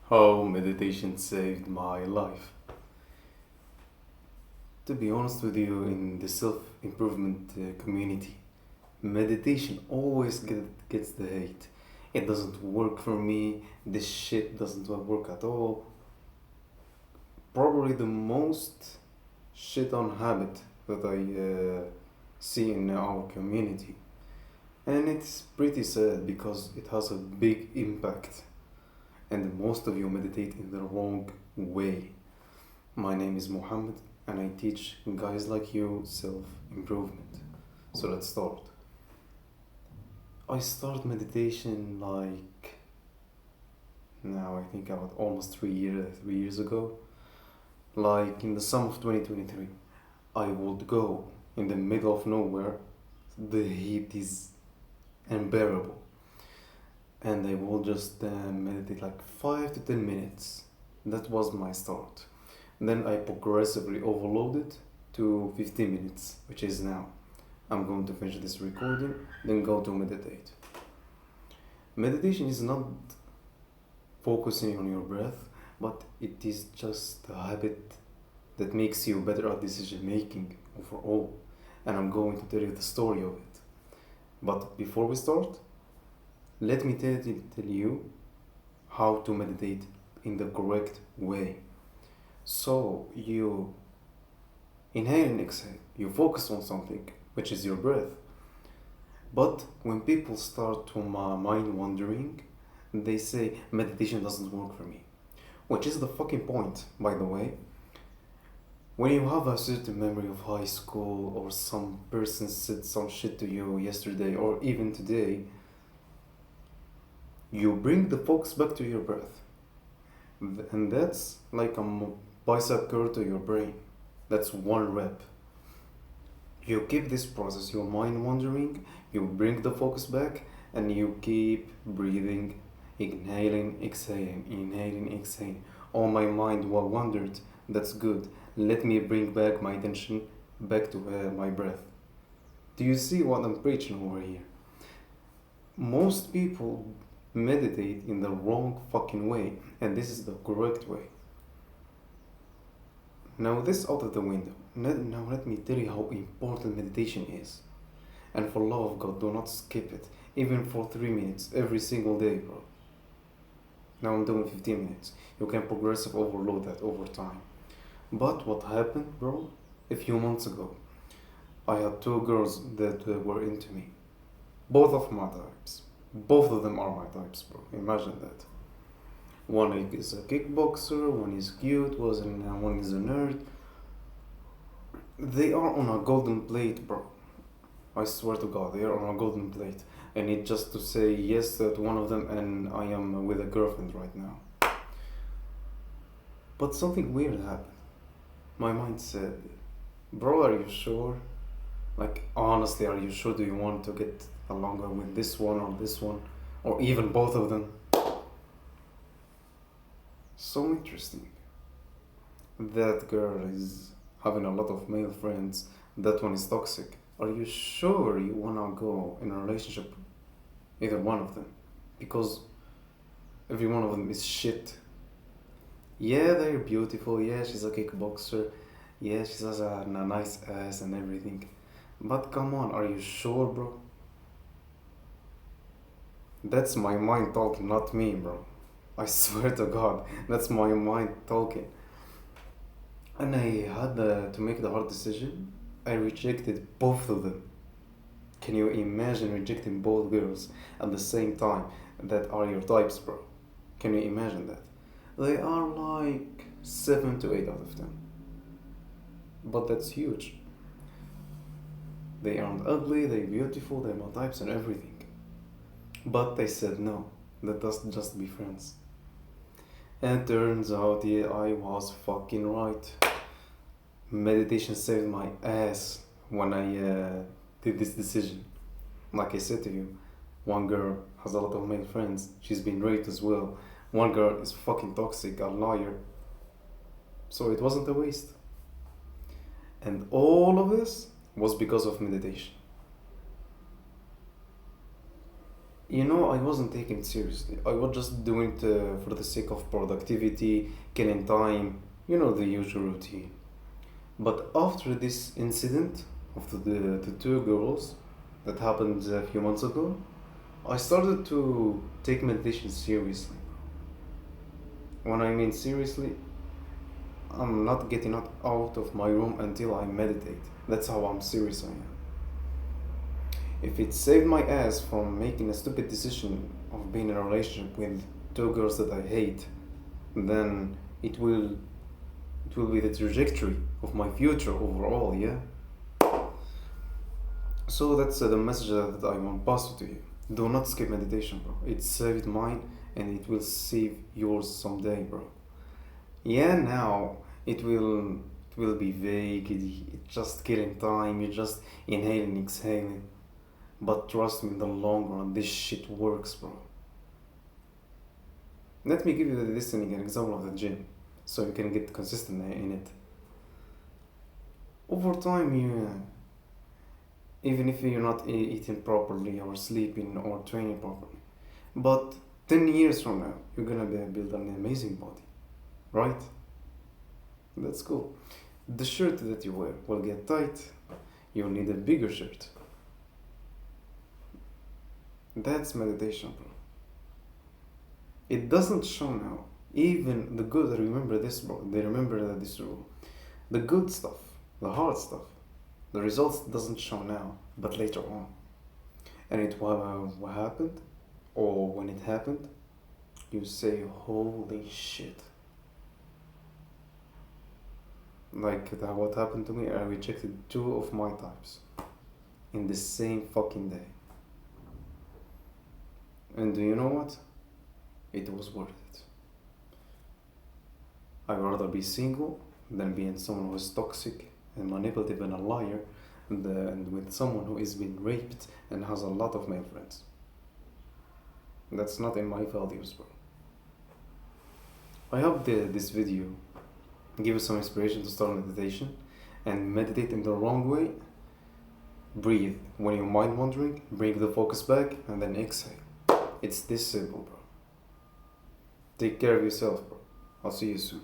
How meditation saved my life. To be honest with you, in the self improvement community, meditation always gets the hate. It doesn't work for me, this shit doesn't work at all. Probably the most shit on habit that I see in our community. And it's pretty sad because it has a big impact, and most of you meditate in the wrong way. My name is Mohammed, and I teach guys like you self improvement. So let's start. I started meditation like now I think about almost 3 years ago. Like in the summer of 2023, I would go in the middle of nowhere. The heat is unbearable, and I will just meditate like 5 to 10 minutes. That was my start. Then I progressively overloaded to 15 minutes, which is now. I'm going to finish this recording, then go to meditate. Meditation is not focusing on your breath, but it is just a habit that makes you better at decision making overall. And I'm going to tell you the story of it. But before we start, let me tell you how to meditate in the correct way. So you inhale and exhale, you focus on something, which is your breath. But when people start to mind wandering, they say meditation doesn't work for me. Which is the fucking point, by the way. When you have a certain memory of high school, or some person said some shit to you yesterday or even today, you bring the focus back to your breath. And that's like a bicep curl to your brain. That's one rep. You keep this process, your mind wandering, you bring the focus back, and you keep breathing, inhaling, exhaling. Oh, my mind wandered. That's good. Let me bring back my attention back to my breath. Do you see what I'm preaching over here? Most people meditate in the wrong fucking way, and this is the correct way. Now, this out of the window. Now, let me tell you how important meditation is. And for love of God, do not skip it, even for 3 minutes every single day, bro. Now I'm doing 15 minutes. You can progressively overload that over time. But what happened, bro? A few months ago, I had two girls that were into me. Both of my types. Both of them are my types, bro. Imagine that. One is a kickboxer, one is cute, one is a nerd. They are on a golden plate, bro. I swear to God, they are on a golden plate. I need just to say yes to one of them, and I am with a girlfriend right now. But something weird happened. My mind said, bro, are you sure? Like, honestly, are you sure? Do you want to get along with this one or this one? Or even both of them? So interesting. That girl is having a lot of male friends. That one is toxic. Are you sure you wanna go in a relationship with either one of them? Because every one of them is shit. Yeah, they're beautiful. Yeah, she's a kickboxer. Yeah, she has a nice ass and everything. But come on, are you sure, bro? That's my mind talking, not me, bro. I swear to God, that's my mind talking. And I had to make the hard decision. I rejected both of them. Can you imagine rejecting both girls at the same time that are your types, bro? Can you imagine that? They are like 7 to 8 out of 10. But that's huge. They aren't ugly, they're beautiful, they're my types and everything. But they said no, let us just be friends. And turns out, yeah, I was fucking right. Meditation saved my ass when I did this decision. Like I said to you, one girl has a lot of male friends, she's been raped as well. One girl is fucking toxic, a liar. So it wasn't a waste. And all of this was because of meditation. You know, I wasn't taking it seriously. I was just doing it for the sake of productivity, killing time, you know, the usual routine. But after this incident of the two girls that happened a few months ago, I started to take meditation seriously. When I mean seriously, I'm not getting out of my room until I meditate. That's how I'm serious I am. If it saved my ass from making a stupid decision of being in a relationship with two girls that I hate, then it will be the trajectory of my future overall, yeah? So that's the message that I want to pass to you. Do not skip meditation, bro. It saved mine and it will save yours someday, bro. Yeah, now it will be vague, it's just killing time, you're just inhaling, exhaling. But trust me, in the long run, this shit works, bro. Let me give you this an example of the gym, so you can get consistent in it. Over time, even if you're not eating properly or sleeping or training properly, but 10 years from now, you're gonna build an amazing body, right? That's cool. The shirt that you wear will get tight. You'll need a bigger shirt. That's meditation, bro. It doesn't show now. Even the good, remember this, bro. They remember this rule. The good stuff, the hard stuff, the results doesn't show now, but later on. And what happened, or when it happened, you say, holy shit. Like that, what happened to me, I rejected two of my types in the same fucking day. And do you know what? It was worth it. I'd rather be single than being someone who is toxic and manipulative and a liar and with someone who is being raped and has a lot of male friends. That's not in my values, bro. I hope this video give you some inspiration to start meditation and meditate in the wrong way. Breathe. When your mind wandering, bring the focus back and then exhale. It's this simple, bro. Take care of yourself, bro. I'll see you soon.